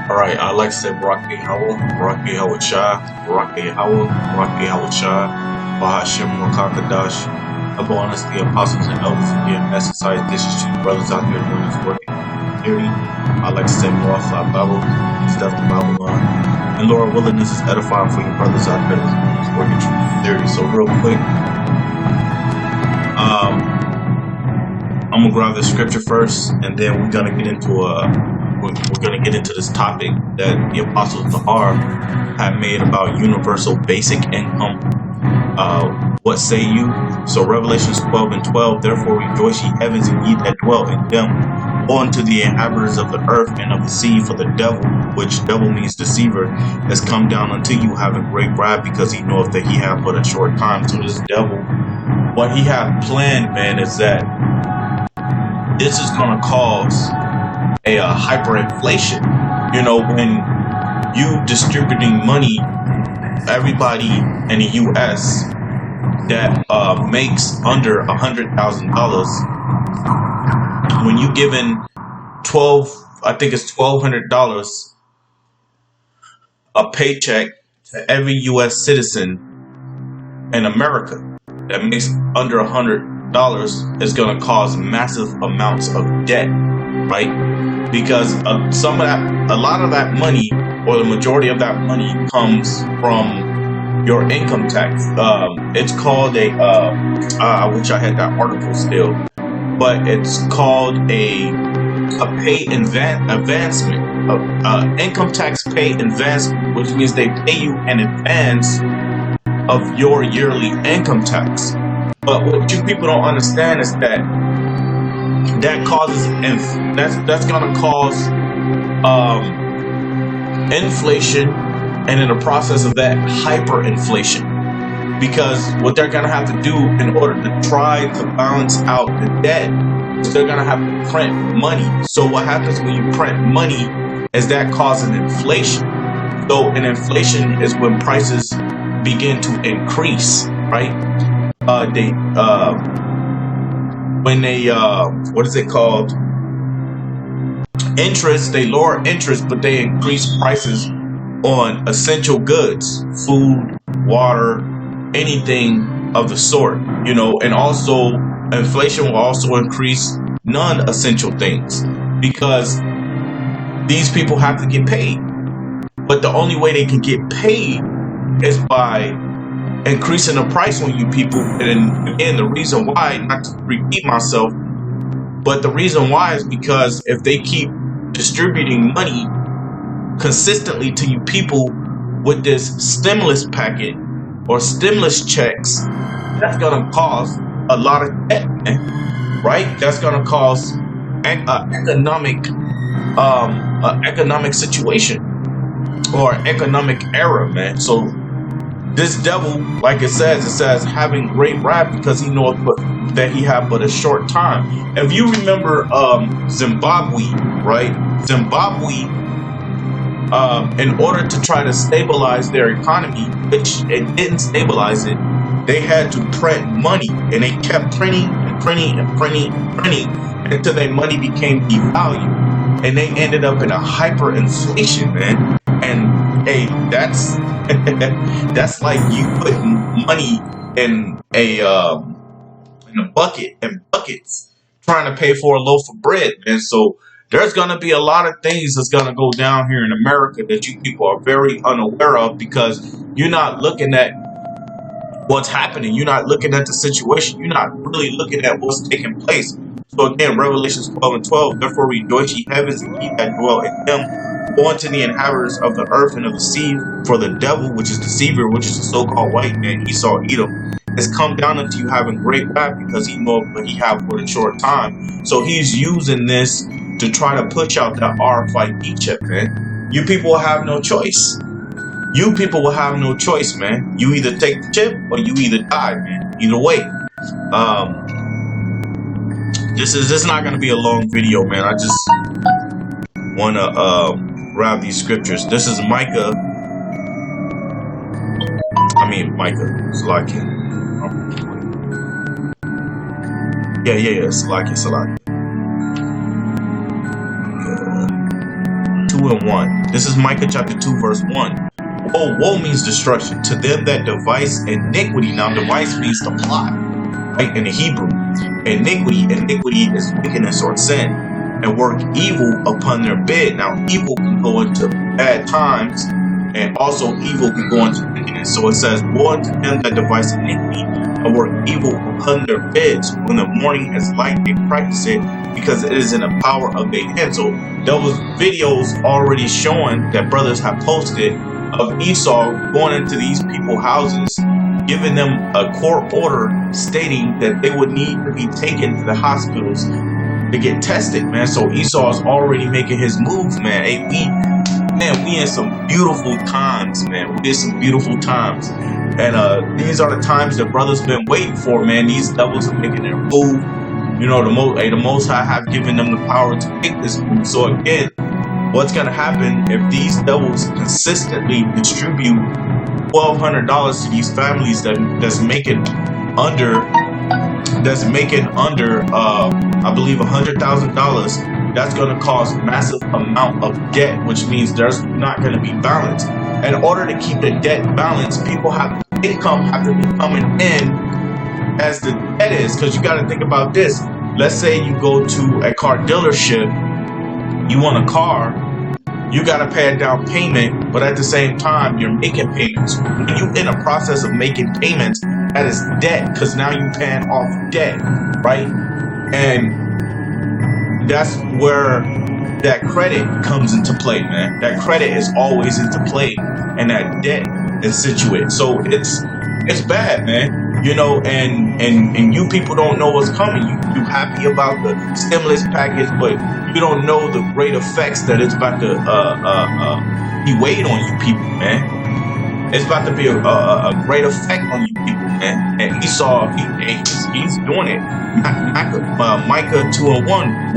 Alright, I like to say Barak Yahweh, Barak Yahweh Shah, Barak Yahweh, Barak Yahweh Shah, Bahashim Wakakadash, upon us, the apostles and elders of the message dishes to you brothers out there doing this work in theory. I like to say Barak Bible, stuff the Babylon. And Lord willing, this is edifying for you brothers out there doing this work in theory. So real quick, I'm gonna grab the scripture first, and then we're gonna get into this topic that the apostles Nahar have made about universal basic income. What say you? So Revelations 12:12. Therefore rejoice ye heavens, and ye that dwell in them. Woe unto the inhabitants of the earth and of the sea, for the devil, which devil means deceiver, has come down unto you, having great wrath, because he knoweth that he hath but a short time. So this devil, what he have planned, man, is that this is gonna cause a hyperinflation. You know, when you distributing money, everybody in the U.S. that makes under $100,000, when you giving $1,200 a paycheck to every U.S. citizen in America that makes under $100, is going to cause massive amounts of debt, right? Because a lot of that money, or the majority of that money, comes from your income tax. It's called I wish I had that article still, but it's called a pay advancement, income tax pay advancement, which means they pay you in advance of your yearly income tax. But what you people don't understand is that causes that's gonna cause inflation, and in the process of that, hyperinflation. Because what they're gonna have to do in order to try to balance out the debt is they're gonna have to print money. So what happens when you print money is that causes inflation. So an inflation is when prices begin to increase, right? When they what is it called? Interest. They lower interest, but they increase prices on essential goods, food, water, anything of the sort, you know. And also inflation will also increase non-essential things, because these people have to get paid. But the only way they can get paid is by increasing the price on you people. And again, the reason why, not to repeat myself, but the reason why is because if they keep distributing money consistently to you people with this stimulus packet or stimulus checks, that's gonna cause a lot of debt, man, right? That's gonna cause an economic situation or economic error, man. So this devil, like it says having great wrath, because he knoweth that he have but a short time. If you remember Zimbabwe, right? Zimbabwe, in order to try to stabilize their economy, which it didn't stabilize it, they had to print money, and they kept printing until their money became devalued, and they ended up in a hyperinflation, man. And hey, that's that's like you putting money in a bucket, in buckets, trying to pay for a loaf of bread, man. So there's going to be a lot of things that's going to go down here in America that you people are very unaware of, because you're not looking at what's happening. You're not looking at the situation. You're not really looking at what's taking place. So again, Revelations 12:12. Therefore rejoice ye heavens, and ye that dwell in them. Woe unto the inhabitants of the earth and of the sea, for the devil, which is deceiver, which is the so-called white man, Esau, Edom, has come down unto you having great wrath, because he knoweth what he have for a short time. So he's using this to try to push out that R fight Egypt, man. You people will have no choice. You people will have no choice, man. You either take the chip or you either die, man. Either way. This is not gonna be a long video, man. I just wanna grab these scriptures. This is Micah. Salakia. Salakia. 2 and 1. This is Micah chapter 2, verse 1. Woe means destruction to them that devise iniquity. Now, devise means to plot, right? In the Hebrew, iniquity is wickedness or sin, and work evil upon their bed. Now, evil can go into bad times, and also evil can go into wickedness. So it says, woe unto them that devise iniquity and work evil upon their beds. When the morning is light, they practice it, because it is in the power of their hand. So there was videos already showing that brothers have posted of Esau going into these people's houses, giving them a court order stating that they would need to be taken to the hospitals to get tested, man. So Esau is already making his moves, man. Hey, we in some beautiful times, man. We in some beautiful times. And these are the times that brothers been waiting for, man. These devils are making their move. You know, the Most High have given them the power to make this move. So again, what's gonna happen if these devils consistently distribute $1,200 to these families that's making under I believe $100,000? That's gonna cause massive amount of debt, which means there's not gonna be balance. In order to keep the debt balanced, income have to be coming in as the debt is, because you got to think about this. Let's say you go to a car dealership, you want a car, you got to pay a down payment, but at the same time you're making payments. When you're in a process of making payments, that is debt, because now you're paying off debt, right? And that's where that credit comes into play, man. That credit is always into play, and that debt is situated. So it's bad, man. You know, and you people don't know what's coming. You happy about the stimulus package, but you don't know the great effects that it's about to be weighed on you people, man. It's about to be a great effect on you people, man. And Esau, he's doing it. Micah 2 and 1.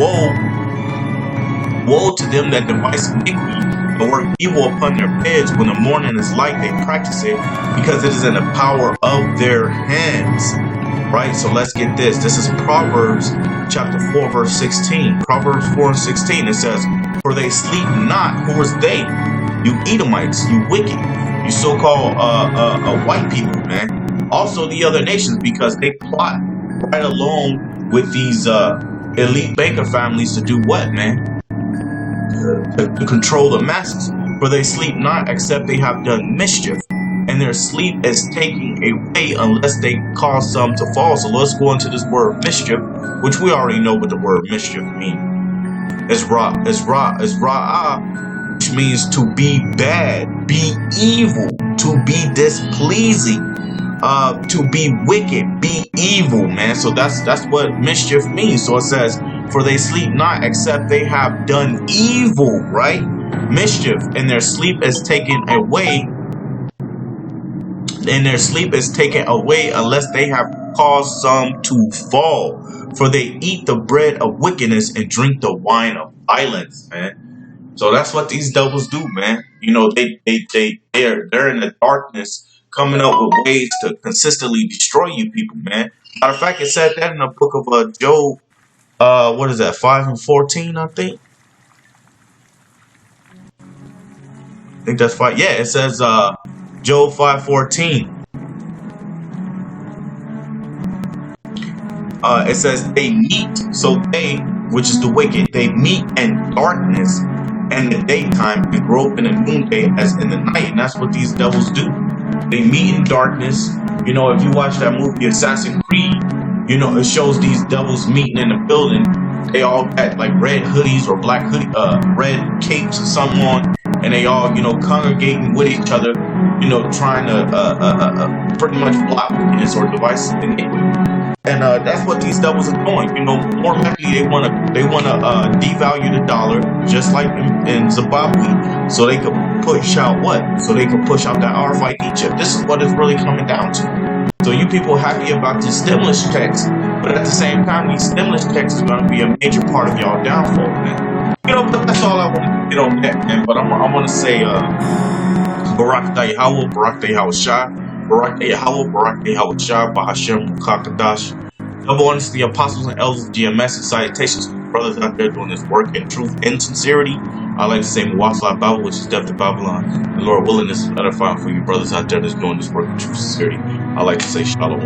Woe to them that devise iniquity and work evil upon their beds. When the morning is light, they practice it, because it is in the power of their hands. Right? So let's get this. This is Proverbs chapter 4, verse 16. Proverbs 4 and 16. It says, for they sleep not. Who is they? You Edomites, you wicked, you so-called white people, man. Also the other nations, because they plot right along with these elite banker families to do what, man? To control the masses. For they sleep not, except they have done mischief, and their sleep is taking away unless they cause some to fall. So let's go into this word mischief, which we already know what the word mischief means. It's ra'ah, which means to be bad, be evil, to be displeasing, to be wicked, be evil, man. So that's what mischief means. So it says, for they sleep not, except they have done evil, right? Mischief, and their sleep is taken away. And their sleep is taken away unless they have caused some to fall. For they eat the bread of wickedness and drink the wine of violence, man. So that's what these devils do, man. You know, they're in the darkness, coming up with ways to consistently destroy you people, man. Matter of fact, it said that in the book of Job. What is that? 5 and 14, I think. I think that's 5. Yeah, it says Job 5:14. It says they meet. So they, which is the wicked, they meet in darkness and the daytime and grow up in the noonday as in the night. And that's what these devils do. They meet in darkness. You know, if you watch that movie Assassin's Creed, you know, it shows these devils meeting in the building. They all got like red hoodies or black hoodie, red capes or something on, and they all, you know, congregating with each other, you know, trying to pretty much block wickedness or devise iniquity. And that's what these devils are doing. You know, more likely they wanna devalue the dollar, just like in Zimbabwe, so they could push out what? So they could push out that RFID chip. This is what it's really coming down to. So you people happy about the stimulus checks, but at the same time, these stimulus checks is going to be a major part of y'all downfall, man. You know, but that's all I want to get on that, man. But I want to say, Barak Yahweh, Barak Yahweh, Barak Yahweh, Barak Yahweh, Bahashem Kakadash. Double honors to the apostles and elders of GMS and salutations. brothers out there doing this work in truth and sincerity, I like to say Muwafaq Bible, which is Death to Babylon. And Lord willing, this is edifying for you brothers out there that's doing this work in truth and sincerity. I like to say Shalom.